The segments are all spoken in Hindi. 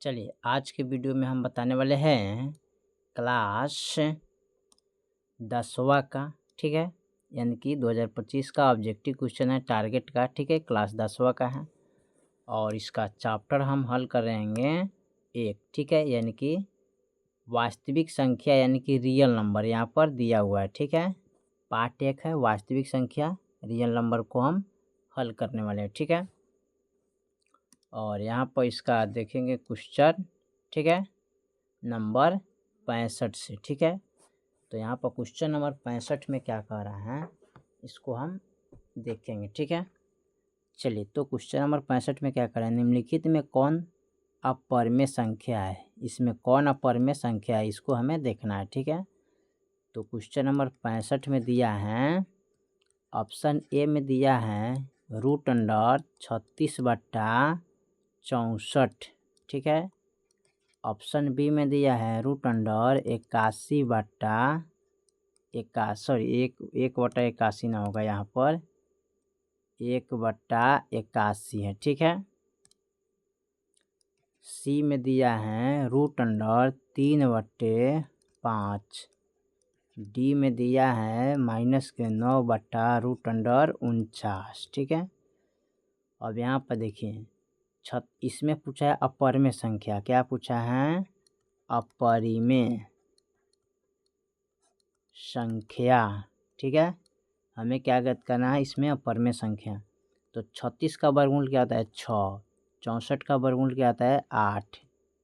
चलिए आज के वीडियो में हम बताने वाले हैं क्लास 10वां का, ठीक है। यानी कि 2025 का ऑब्जेक्टिव क्वेश्चन है टारगेट का, ठीक है। क्लास 10वां का है और इसका चैप्टर हम हल करेंगे एक, ठीक है। यानी कि वास्तविक संख्या यानी कि रियल नंबर यहाँ पर दिया हुआ है, ठीक है। पार्ट 1 है वास्तविक संख्या, रियल नंबर को हम हल करने वाले हैं, ठीक है। और यहाँ पर इसका देखेंगे क्वेश्चन, ठीक है, नंबर 65 से, ठीक है। तो यहाँ पर क्वेश्चन नंबर 65 में क्या कह रहा है इसको हम देखेंगे, ठीक है। चलिए तो क्वेश्चन नंबर 65 में क्या कह रहा है, निम्नलिखित में कौन अपरिमेय संख्या है, इसमें कौन अपरिमेय संख्या है इसको हमें देखना है, ठीक है। तो क्वेश्चन नंबर 65 में दिया है, ऑप्शन ए में दिया है √36/64, ठीक है। ऑप्शन बी में दिया है √81/81 ना होगा यहाँ पर 1/81 है, ठीक है। सी में दिया है √3/5। डी में दिया है -9/√49, ठीक है। अब यहाँ पर देखिए इसमें पूछा है अपरिमेय संख्या, क्या पूछा है, अपरिमेय संख्या, ठीक है। हमें क्या ज्ञात करना है इसमें अपरिमेय संख्या। तो 36 का वर्गमूल क्या होता है 6, 64 का वर्गमूल क्या होता है 8।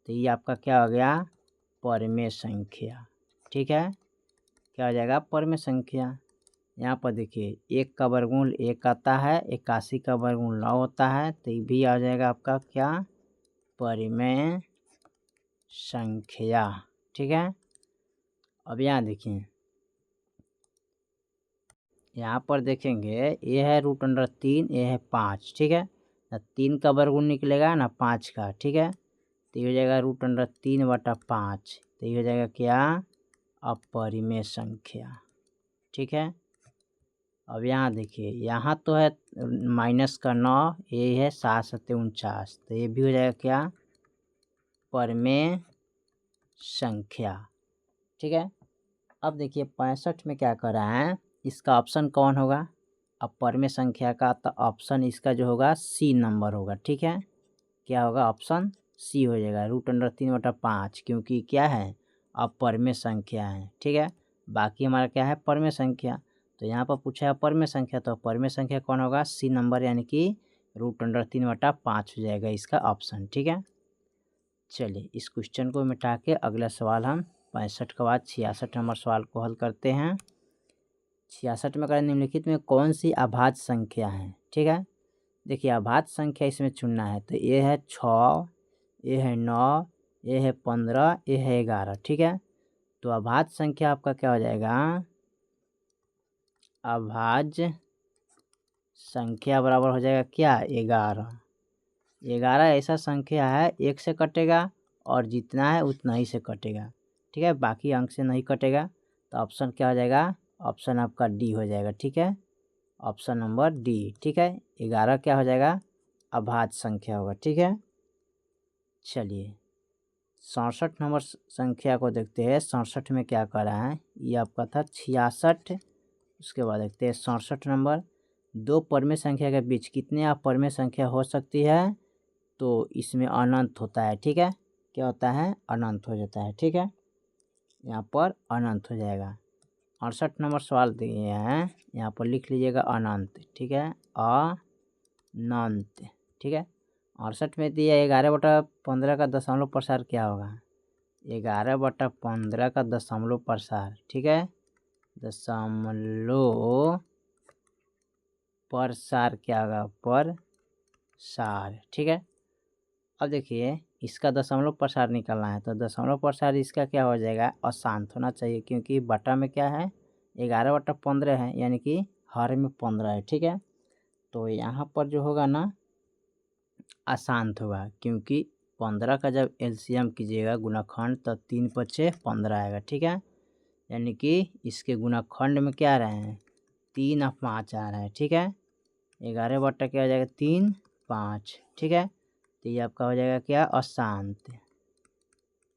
तो ये आपका क्या हो गया परिमेय संख्या, ठीक है। क्या हो जाएगा परिमेय संख्या। यहाँ पर देखिए 1 का वर्गमूल 1 आता है, 81 का वर्गमूल 9 होता है, तो ये भी आ जाएगा आपका क्या परिमेय संख्या, ठीक है। अब यहाँ देखिए यहाँ पर देखेंगे ये है √3, ये है 5, ठीक है। ना 3 का वर्गमूल निकलेगा ना 5 का, ठीक है। तो ये हो जाएगा √3/5, तो ये हो जाएगा क्या अपरिमेय संख्या, ठीक है। अब यहाँ देखिए यहाँ तो है -9, ये है 7×7=49, तो ये भी हो जाएगा क्या परिमेय संख्या, ठीक है। अब देखिए 65 में क्या कर रहा है, इसका ऑप्शन कौन होगा अपरिमेय संख्या का, तो ऑप्शन इसका जो होगा सी नंबर होगा, ठीक है। क्या होगा ऑप्शन सी हो जाएगा √3/5, क्योंकि क्या है अपरिमेय संख्या है, ठीक है। बाकी हमारा क्या है परिमेय संख्या, तो यहाँ पर पूछा है अपरिमेय संख्या, तो अपरिमेय संख्या कौन होगा सी नंबर, यानी कि √3/5 हो जाएगा इसका ऑप्शन, ठीक है। चलिए इस क्वेश्चन को मिटा के अगला सवाल हम 65 के बाद 66 नंबर सवाल को हल करते हैं। 66 में करें निम्नलिखित में कौन सी अभाज्य संख्या है, ठीक है। देखिए अभाज्य संख्या इसमें चुनना है, तो ये है 6, ये है 9, ये है 15, ये है 11, ठीक है। तो अभाज्य संख्या आपका क्या हो जाएगा, अभाज्य संख्या बराबर हो जाएगा क्या 11। 11 ऐसा संख्या है 1 से कटेगा और जितना है उतना ही से कटेगा, ठीक है, बाकी अंक से नहीं कटेगा। तो ऑप्शन क्या हो जाएगा, ऑप्शन आपका डी हो जाएगा, ठीक है, ऑप्शन नंबर डी, ठीक है। 11 क्या हो जाएगा अभाज्य संख्या होगा, ठीक है। चलिए 67 नंबर संख्या को देखते हैं। 67 में क्या कर रहा है, ये आपका था 66। उसके बाद देखते हैं 67 नंबर, दो परिमेय संख्या के बीच कितने अपरिमेय संख्या हो सकती है, तो इसमें अनंत होता है, ठीक है। क्या होता है अनंत हो जाता है, ठीक है, यहाँ पर अनंत हो जाएगा। 68 नंबर सवाल दिए हैं, यहाँ पर लिख लीजिएगा अनंत, ठीक है, अनंत, ठीक है। 68 में दिया 11/15 का दशमलव प्रसार क्या होगा, 11/15 का दशमलव प्रसार, ठीक है, दशमलव प्रसार क्या होगा प्रसार, ठीक है। अब देखिए इसका दशमलव प्रसार निकालना है, तो दशमलव प्रसार इसका क्या हो जाएगा अशांत होना चाहिए, क्योंकि बटा में क्या है 11/15 है, यानी कि हर में 15 है, ठीक है। तो यहाँ पर जो होगा ना अशांत होगा, क्योंकि 15 का जब एलसीएम कीजिएगा गुणाखंड तो 3×5=15 आएगा, ठीक है। यानी कि इसके गुणाखंड में क्या आ रहे हैं 3 और 5 आ रहा है, ठीक है। 11 बटा क्या हो जाएगा 3, 5, ठीक है। तो ये आपका हो जाएगा क्या अशांत,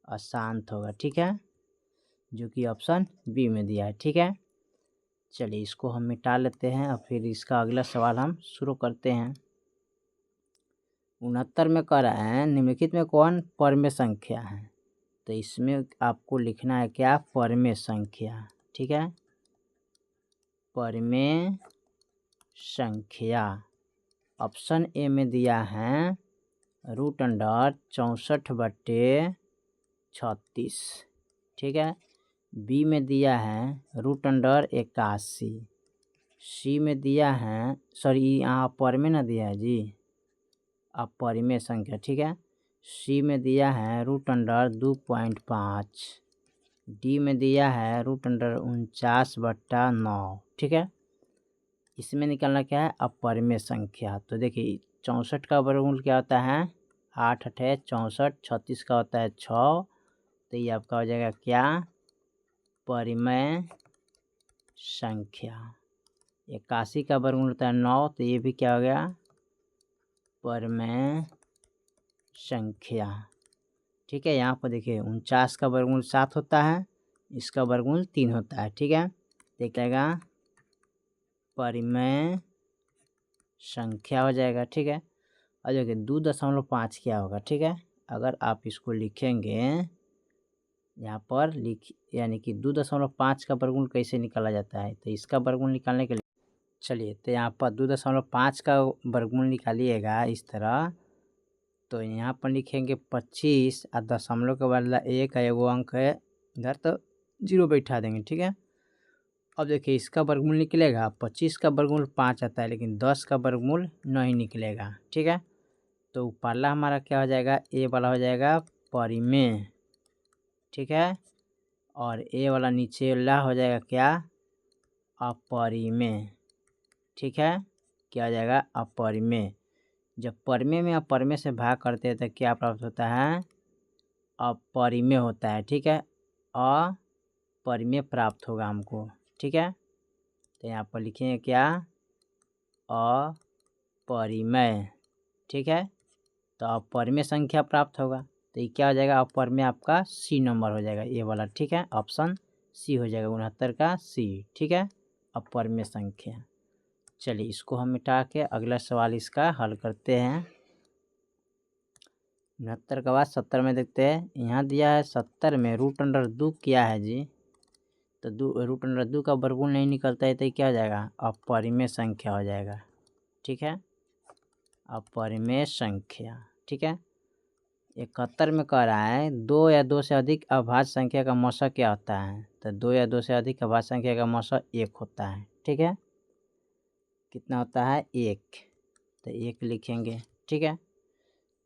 अशांत होगा, ठीक है, जो कि ऑप्शन बी में दिया है, ठीक है। चलिए इसको हम मिटा लेते हैं और फिर इसका अगला सवाल हम शुरू करते हैं। 69 में कह रहा है निम्नलिखित में कौन परमेय संख्या है। तो इसमें आपको लिखना है क्या, परमेय संख्या, ठीक है, परमेय संख्या। ऑप्शन ए में दिया है √64/36, ठीक है। बी में दिया है √81। सी में दिया है, सॉरी यहाँ पर में ना दिया है जी, अब परिमेय संख्या, ठीक है। सी में दिया है √2.5। डी में दिया है √49/9, ठीक है। इसमें निकालना क्या है, अपरिमेय संख्या। तो देखिए 64 का वर्गमूल क्या होता है, 8 8 64, 36 का होता है 6, तो ये आपका हो जाएगा क्या, परिमेय संख्या। 81 का वर्गमूल होता है 9, तो ये भी क्या हो गया, परिमेय संख्या, ठीक है। यहाँ पर देखिए 49 का वर्गमूल 7 होता है, इसका वर्गमूल 3 होता है, ठीक है। देखिएगा परिमेय संख्या हो जाएगा, ठीक है। और देखिए 2.5 क्या होगा, ठीक है। अगर आप इसको लिखेंगे यहाँ पर यानी कि 2.5 का वर्गमूल कैसे निकाला जाता है, तो इसका वर्गमूल निकालने के लिए चलिए, तो यहाँ पर 2.5 का वर्गमूल निकालिएगा इस तरह। तो यहाँ पर लिखेंगे 25 और दशमलव के बदला 1 है, एगो अंक है इधर, तो 0 बैठा देंगे, ठीक है। अब देखिए इसका वर्गमूल निकलेगा, 25 का वर्गमूल 5 आता है, लेकिन 10 का वर्गमूल नहीं निकलेगा, ठीक है। तो पहला हमारा क्या हो जाएगा, ए वाला हो जाएगा परिमेय, ठीक है, और ए वाला नीचे वाला हो जाएगा क्या, अपरिमेय, ठीक है। क्या हो जाएगा, अपरिमेय। जब परिमेय में अपरिमेय से भाग करते हैं तो क्या प्राप्त होता है, अपरिमेय होता है, ठीक है, अपरिमेय प्राप्त होगा हमको, ठीक है। तो यहाँ पर लिखेंगे क्या, अपरिमेय, ठीक है। तो अपरिमेय संख्या प्राप्त होगा, तो ये क्या हो जाएगा, अपरिमेय आपका सी नंबर हो जाएगा, ये वाला, ठीक है, ऑप्शन सी हो जाएगा 69 का सी, ठीक है, अपरिमेय संख्या। चलिए इसको हम मिटा के अगला सवाल इसका हल करते हैं। 69 के बाद 70 में देखते हैं, यहाँ दिया है 70 में √2 क्या है जी, तो √2 का वर्गमूल नहीं निकलता है, तो क्या हो जाएगा, अपरिमेय संख्या हो जाएगा, ठीक है, अपरिमेय संख्या, ठीक है। 71 में कह रहा है 2 या 2 से अधिक अभाज्य संख्या का मौसा क्या होता है, तो 2 या 2 से अधिक अभाज्य संख्या का मौसा 1 होता है, ठीक है। कितना होता है, 1, तो 1 लिखेंगे, ठीक है।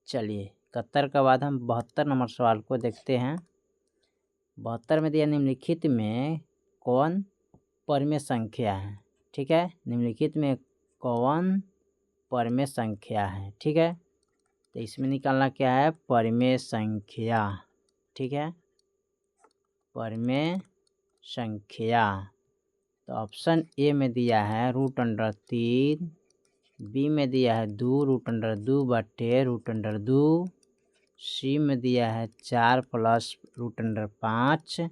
चलिए 71 के बाद हम 72 नंबर सवाल को देखते हैं। 72 में दिया निम्नलिखित में कौन परिमेय संख्या है, ठीक है, निम्नलिखित में कौन परिमेय संख्या है, ठीक है। तो इसमें निकालना क्या है, परिमेय संख्या, ठीक है, परिमेय संख्या। तो ऑप्शन ए में दिया है √3, बी में दिया है 2 √2/√2, सी में दिया है 4 + √5,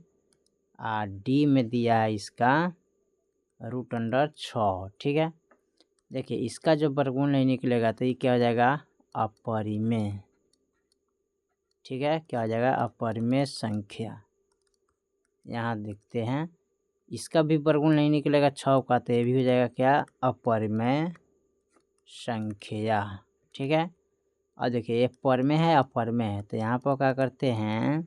और डी में दिया है इसका √6, ठीक है। देखिए इसका जो वर्गमूल नहीं निकलेगा तो ये क्या हो जाएगा, अपरिमेय, ठीक है, क्या हो जाएगा, अपरिमेय संख्या। यहाँ देखते हैं इसका भी वर्गमूल नहीं निकलेगा 6 का, तो ये भी हो जाएगा क्या, अपरिमेय संख्या, ठीक है। और देखिए ये परिमेय है अपरिमेय है, तो यहाँ पर क्या करते हैं,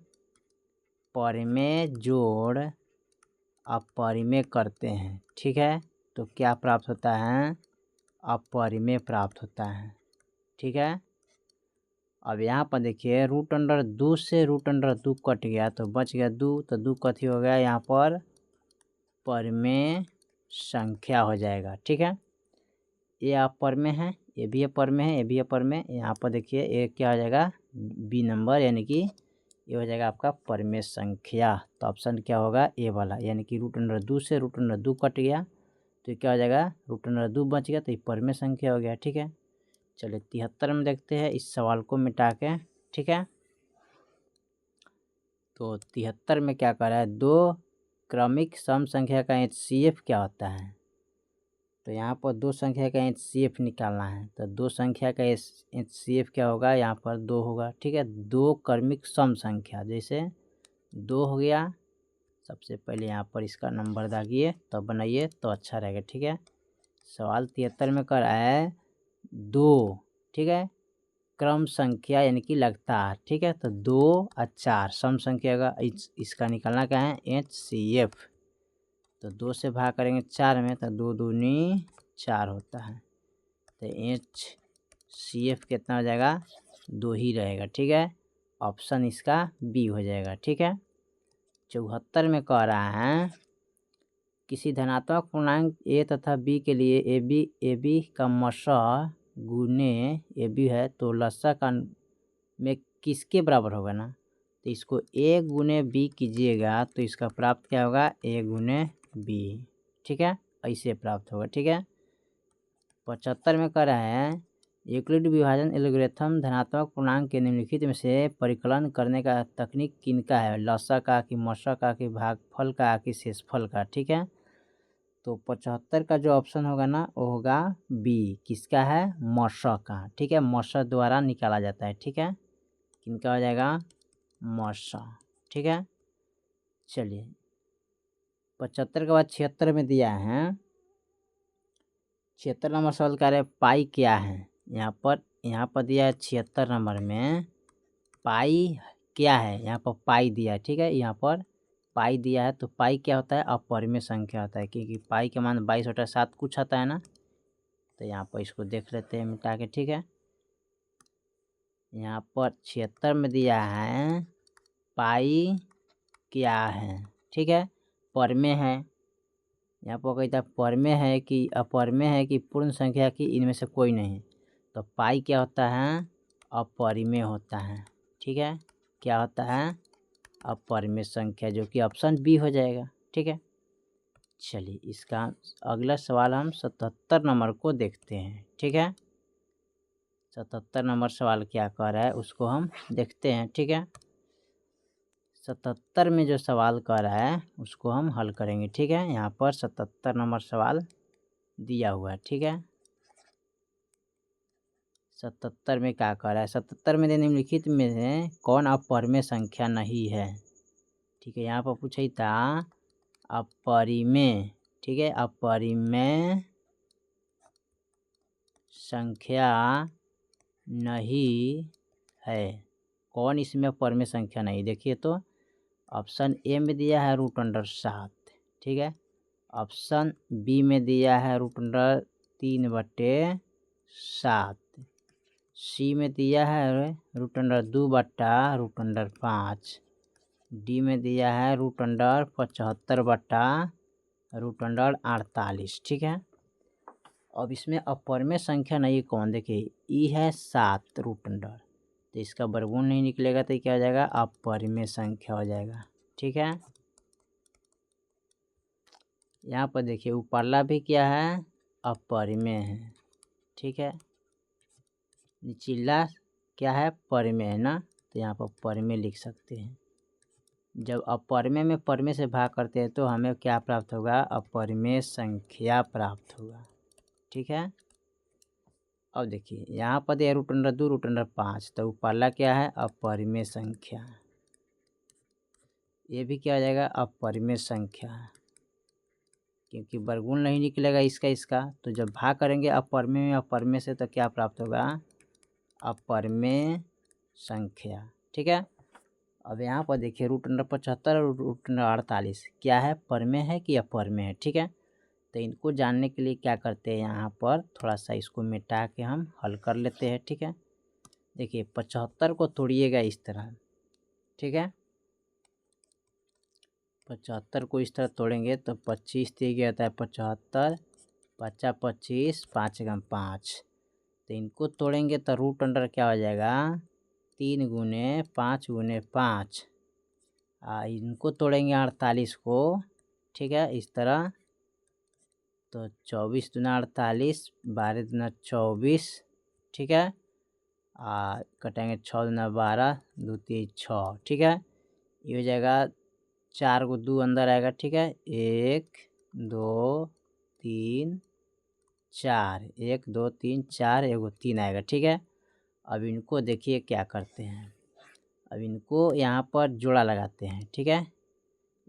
परिमेय जोड़ अपरिमेय करते हैं, ठीक है। तो क्या प्राप्त होता है, अपरिमेय प्राप्त होता है, ठीक है। अब यहाँ पर देखिए √2 से √2 कट गया तो बच गया 2, तो 2 कथी हो गया, यहाँ पर परिमेय संख्या हो जाएगा, ठीक है। ये अपरिमेय है, ये भी अपरिमेय है, ये भी अपरिमेय। यहाँ पर देखिए ये क्या हो जाएगा, बी नंबर, यानी कि ये हो जाएगा आपका परिमेय संख्या। तो ऑप्शन क्या होगा, ए वाला, यानी कि √2 से √2 कट गया तो ये क्या हो जाएगा, √2 बच गया, तो ये परिमेय संख्या हो गया, ठीक है। चलिए 73 में देखते हैं इस सवाल को मिटा के, ठीक है। तो 73 में क्या कर रहा है, 2 क्रमिक सम संख्या का HCF क्या होता है। तो यहाँ पर 2 संख्या का HCF निकालना है, तो 2 संख्या का HCF क्या होगा, यहाँ पर 2 होगा। ठीक है, 2 क्रमिक सम संख्या, जैसे 2 हो गया, सबसे पहले यहाँ पर इसका नंबर दागिए तो बनाइए तो अच्छा रहेगा। ठीक है, सवाल 73 में कर रहा है 2, ठीक है, क्रम संख्या यानी कि लगातार। ठीक है, तो 2 और 4 सम संख्या का इसका निकालना क्या है, HCF। तो 2 से भाग करेंगे 4 में तो 2 दूनी 4 होता है, तो HCF कितना हो जाएगा, 2 ही रहेगा। ठीक है, ऑप्शन इसका बी हो जाएगा। ठीक है, 74 में कह रहा है किसी धनात्मक पूर्णांक a तथा b के लिए ab का मशा गुने ab है तो लसा का में किसके बराबर होगा ना। तो इसको a गुने b कीजिएगा तो इसका प्राप्त क्या होगा, a गुने b। ठीक है, ऐसे प्राप्त होगा। ठीक है, 75 में कह रहा है यूक्लिड विभाजन एल्गोरिथम धनात्मक पूर्णांक के निम्नलिखित में से परिकलन करने का तकनीक किनका है, लसा का कि मशा का कि भागफल का कि शेषफल का। ठीक है, तो 75 का जो ऑप्शन होगा ना वो होगा बी, किसका है, मशा का। ठीक है, मशा द्वारा निकाला जाता है। ठीक है, किनका हो जाएगा, मशा। ठीक है, चलिए 75 के बाद 76 में दिया है, 76 नंबर सवाल का है पाई क्या है। यहाँ पर दिया है 76 नंबर में पाई क्या है, यहाँ पर पाई दिया है। ठीक है, यहाँ पर पाई दिया है, तो पाई क्या होता है, अपरिमेय संख्या होता है, क्योंकि पाई के मान 22/7 कुछ आता है ना। तो यहाँ पर इसको देख लेते हैं मिटा के। ठीक है, यहाँ पर 76 में दिया है पाई क्या है। ठीक है, परमेय है, यहाँ पर कहता है परमेय है कि अपरिमेय है कि पूर्ण संख्या की, इनमें से कोई नहीं। तो पाई क्या होता है, अपरिमेय होता है। ठीक है, क्या होता है, अपरिमेय संख्या, जो कि ऑप्शन बी हो जाएगा। ठीक है, चलिए इसका अगला सवाल हम 77 नंबर को देखते हैं। ठीक है, 77 नंबर सवाल क्या कह रहा है उसको हम देखते हैं। ठीक है, 77 में जो सवाल कर रहा है उसको हम हल करेंगे। ठीक है, यहाँ पर 77 नंबर सवाल दिया हुआ है। ठीक है, 77 में क्या कर रहा है, 77 में निम्नलिखित में से कौन अपरिमेय संख्या नहीं है। ठीक है, यहाँ पर पूछा था अपरिमेय। ठीक है, अपरिमेय संख्या नहीं है, कौन इसमें अपरिमेय संख्या नहीं। देखिए तो ऑप्शन ए में दिया है √7। ठीक है, ऑप्शन बी में दिया है √3/7, सी में दिया है √2/5, डी में दिया है √75/√48। ठीक है, अब इसमें अपरिमेय संख्या नहीं कौन, देखिए ई है 7 √, तो इसका वर्गमूल नहीं निकलेगा तो क्या हो जाएगा, अपरिमेय संख्या हो जाएगा। ठीक है, यहाँ पर देखिए ऊपरला भी क्या है, अपरिमेय है। ठीक है, निचला क्या है, परिमेय है ना, तो यहाँ पर परिमेय लिख सकते हैं। जब अपरिमेय में परिमेय से भाग करते हैं तो हमें क्या प्राप्त होगा, अपरिमेय संख्या प्राप्त होगा। ठीक है, अब देखिए यहाँ पर दिया √2 √5, तो ऊपरला क्या है, अपरिमेय संख्या, ये भी क्या हो जाएगा, अपरिमेय संख्या, क्योंकि वर्गमूल नहीं निकलेगा इसका। तो जब भाग करेंगे अपरिमेय में अपरिमेय से तो क्या प्राप्त होगा, अपरिमेय संख्या। ठीक है, अब यहाँ पर देखिए √75 और √48 क्या है, परिमेय है कि अपरिमेय है। ठीक है, तो इनको जानने के लिए क्या करते हैं, यहाँ पर थोड़ा सा इसको मिटा के हम हल कर लेते हैं। ठीक है, देखिए 75 को तोड़िएगा इस तरह। ठीक है, 75 को इस तरह तोड़ेंगे तो 25 दिया होता है, 75 50 25 5 × 5, तो इनको तोड़ेंगे तो √, क्या हो जाएगा, 3 × 5 × 5, इनको तोड़ेंगे 48 को। ठीक है, इस तरह, तो 24 दूना 48, 12 दूना 24। ठीक है, कटेंगे 6 दूना 12, 2 3 6। ठीक है, ये हो जाएगा 4 को 2 अंदर आएगा, ठीक है। 1 2 3 4, 1 2 3 4, एगो 3 आएगा, ठीक है। अब इनको देखिए क्या करते हैं, अब इनको यहाँ पर जोड़ा लगाते हैं, ठीक है।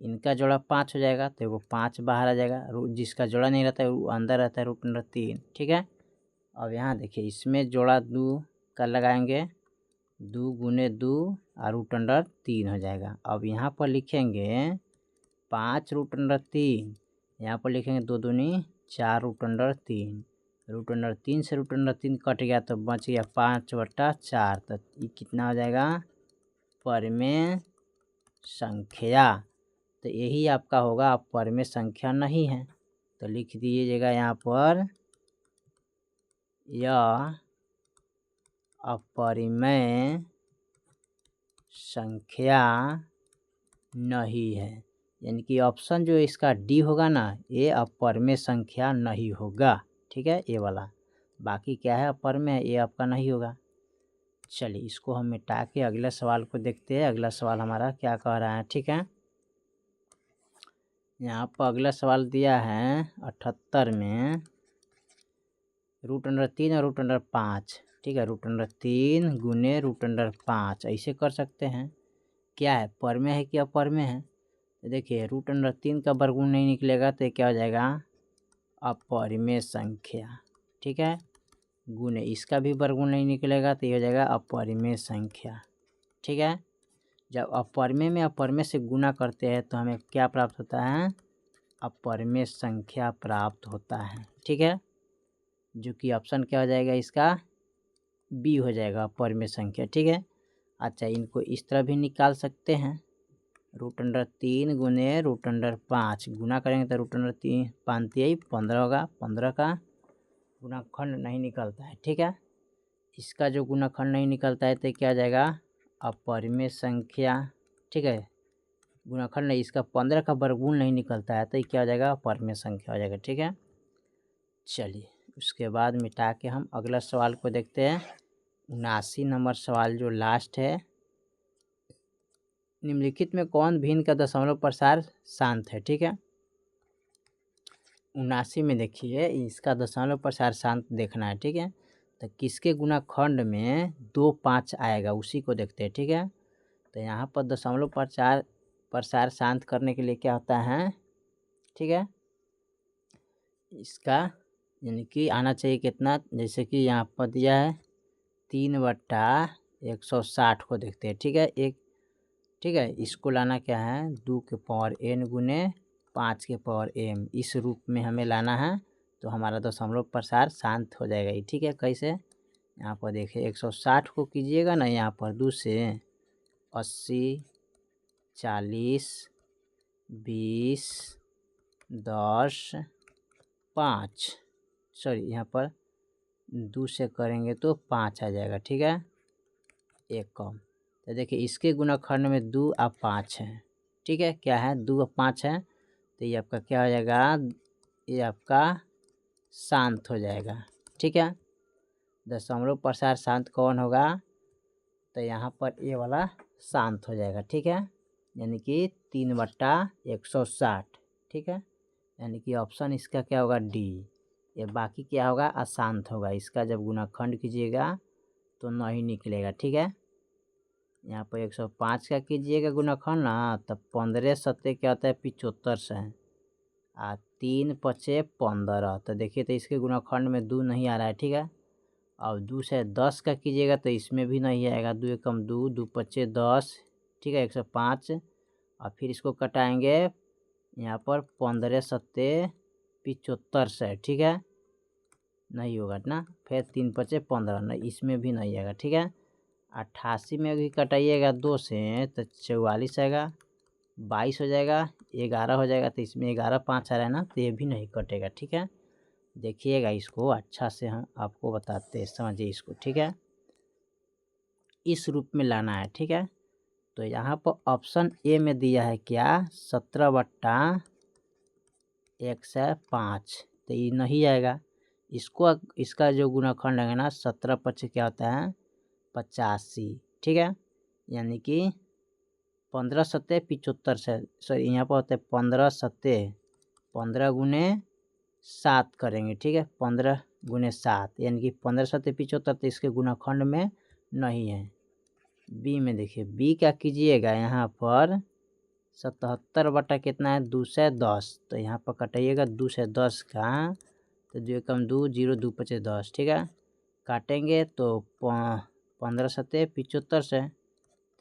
इनका जोड़ा 5 हो जाएगा तो एगो 5 बाहर आ जाएगा, जिसका जोड़ा नहीं रहता है वो अंदर रहता है √3, ठीक है। अब यहाँ देखिए इसमें जोड़ा 2 का लगाएंगे, 2 गुने 2 और √3 हो जाएगा। अब यहाँ पर लिखेंगे 5 √3, यहाँ पर लिखेंगे 2 दूनी 4 √3, √3 से √3 कट गया तो बच गया 5/4, तो ये कितना हो जाएगा, परिमेय संख्या। तो यही आपका होगा, अब परिमेय संख्या नहीं है तो लिख दीजिएगा यहाँ पर यह अपरिमेय संख्या नहीं है, यानी कि ऑप्शन जो इसका डी होगा ना, ये अपरिमेय संख्या नहीं होगा, ठीक है, ये वाला। बाकी क्या है अपरिमेय, ये आपका नहीं होगा। चलिए इसको हम मिटा के अगले सवाल को देखते हैं, अगला सवाल हमारा क्या कह रहा है, ठीक है। यहाँ पर अगला सवाल दिया है 78 में √3 और √5, ठीक है। √3 गुने √5 ऐसे कर सकते हैं। क्या है, परिमेय है कि अपरिमेय है, तो देखिए √3 का वर्गमूल नहीं निकलेगा तो क्या हो जाएगा, अपरिमेय संख्या, ठीक है। गुने इसका भी वर्गमूल नहीं निकलेगा तो ये हो जाएगा अपरिमेय संख्या, ठीक है। जब अपरिमेय में अपरिमेय से गुना करते हैं तो हमें क्या प्राप्त होता है, अपरिमेय संख्या प्राप्त होता है, ठीक है। जो कि ऑप्शन क्या हो जाएगा इसका, बी हो जाएगा, अपरिमेय संख्या, ठीक है। अच्छा इनको इस तरह भी निकाल सकते हैं, √3 गुने √5 गुना करेंगे तो √3 5 15 होगा, 15 का गुणाखंड नहीं निकलता है, ठीक है। इसका जो गुणाखंड नहीं निकलता है तो क्या आ जाएगा, अपरिमेय संख्या, ठीक है। गुणाखंड नहीं, इसका 15 का वर्गमूल नहीं निकलता है तो क्या हो जाएगा, अपरिमेय संख्या हो जाएगा, ठीक है। चलिए उसके बाद मिटा के हम अगला सवाल को देखते हैं। 79 नंबर सवाल जो लास्ट है, निम्नलिखित में कौन भिन्न का दशमलव प्रसार शांत है, ठीक है। 79 में देखिए इसका दशमलव प्रसार शांत देखना है, ठीक है। तो किसके गुणाखंड में 2 5 आएगा उसी को देखते हैं, ठीक है। तो यहाँ पर दशमलव प्रसार शांत करने के लिए क्या होता है, ठीक है, इसका यानी कि आना चाहिए कितना, जैसे कि यहाँ पर दिया है 3/160 को देखते हैं, ठीक है। ठीक है, इसको लाना क्या है, 2 के पावर n गुने 5 के पावर m, इस रूप में हमें लाना है तो हमारा दशमलव प्रसार शांत हो जाएगा, ठीक है। कैसे, यहाँ पर देखिए 160 को कीजिएगा ना, यहाँ पर 2 से 80 40 20 10 5, सॉरी यहाँ पर 2 से करेंगे तो 5 आ जाएगा, ठीक है, एक कम। तो देखिए इसके गुणाखंड में 2 और 5 है, ठीक है। क्या है, 2 और 5 है तो ये आपका क्या हो जाएगा, ये आपका शांत हो जाएगा, ठीक है। दशमलव प्रसार शांत कौन होगा, तो यहाँ पर ये वाला शांत हो जाएगा, ठीक है, यानी कि 3/160, ठीक है। यानी कि ऑप्शन इसका क्या होगा, डी। ये बाकी क्या होगा, अशांत होगा, इसका जब गुणाखंड कीजिएगा तो नहीं निकलेगा, ठीक है। यहाँ पर 105 का कीजिएगा गुणाखंड ना, तब 15 सत्ते क्या होता है, 75 से है, 3 5 15, तो देखिए तो इसके गुणाखंड में 2 नहीं आ रहा है, ठीक है। अब 2 से 10 का कीजिएगा तो इसमें भी नहीं आएगा, 2 एकम 2, 2 5 10, ठीक है, 105। और फिर इसको कटाएंगे यहाँ पर 15 सत्ते 75 से, ठीक है, नहीं होगा ना, फिर 3 5 15, नहीं इसमें भी नहीं आएगा, ठीक है। 88 में भी कटाइएगा 2 से तो 44 आएगा, 22 हो जाएगा, 11 हो जाएगा, तो इसमें 11 5 आ रहा है ना, तो ये भी नहीं कटेगा, ठीक है। देखिएगा इसको अच्छा से, हम आपको बताते हैं, समझिए इसको, ठीक है, इस रूप में लाना है, ठीक है। तो यहाँ पर ऑप्शन ए में दिया है क्या, 17/105, तो ये नहीं आएगा। इसको इसका जो गुणाखंड है ना, 17 5 क्या होता है, 85, ठीक है, यानी कि 15 सत्ते 75 से, सॉरी यहाँ पर होता है 15 सत्ते 15 गुने 7 करेंगे, ठीक है। 15 गुने 7 यानी कि 15 सत्ते 75, तो इसके गुणाखंड में नहीं है। बी में देखिए, बी क्या कीजिएगा, यहाँ पर 77 बटा कितना है 210, तो यहाँ पर कटाइएगा 210 का, तो 2 कम 2 0 2 5 10, ठीक है। काटेंगे तो 15 सत्ते 75 से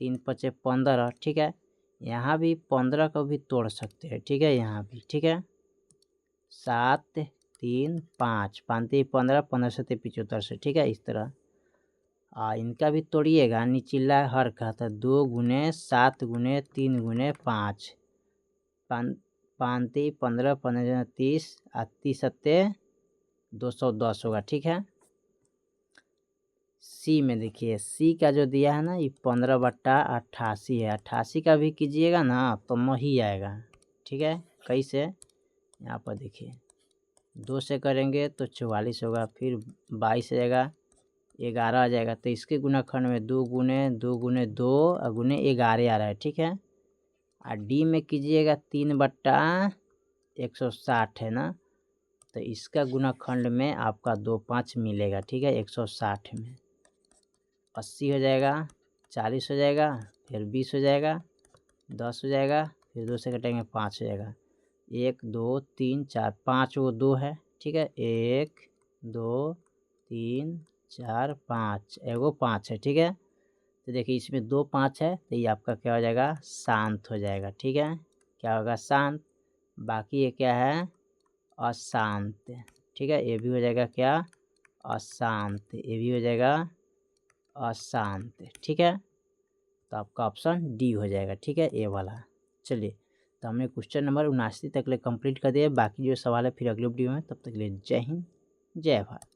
3 5 15, ठीक है। यहाँ भी 15 को भी तोड़ सकते हैं, ठीक है, यहाँ भी, ठीक है। 7 3 5 5 3 15 15 सत्ते 75 से, ठीक है, इस तरह। इनका भी तोड़िएगा निचला हर का, तो 2 गुने 7 गुने 3 गुने 5 5 3 15 15 30 30 सत्ते 210 होगा, ठीक है। सी में देखिए, सी का जो दिया है ना ये 15 बट्टा 88 है। 88 का भी कीजिएगा ना तो मही आएगा, ठीक है। कैसे, यहाँ पर देखिए 2 से करेंगे तो 44 होगा, फिर 22 आ जाएगा, 11 आ जाएगा, तो इसके गुणाखंड में 2 गुने 2 गुने 2 और गुने 11 आ रहा है, ठीक है। और डी में कीजिएगा 3 बट्टा 160 है ना, तो इसका गुणाखंड में आपका 2 5 मिलेगा, ठीक है। 160 में 80 हो जाएगा, 40 हो जाएगा, फिर 20 हो जाएगा, 10 हो जाएगा, फिर 2 से कटेंगे 5 हो जाएगा। 1 2 3 4 5 वो 2 है, ठीक है। 1 2 3 4 5 एगो 5 है, ठीक है। तो देखिए इसमें 2 5 है, तो ये आपका क्या हो जाएगा, शांत हो जाएगा, ठीक है। क्या होगा, शांत। बाकी ये क्या है, अशांत, ठीक है। ये भी हो जाएगा क्या, अशांत, ये भी हो जाएगा अशांत, ठीक है। तो आपका ऑप्शन डी हो जाएगा, ठीक है, ए वाला। चलिए, तो हमने क्वेश्चन नंबर 79 तक ले कंप्लीट कर दिया। बाकी जो सवाल है फिर अगले वीडियो में, तब तक के लिए जय हिंद जय भारत।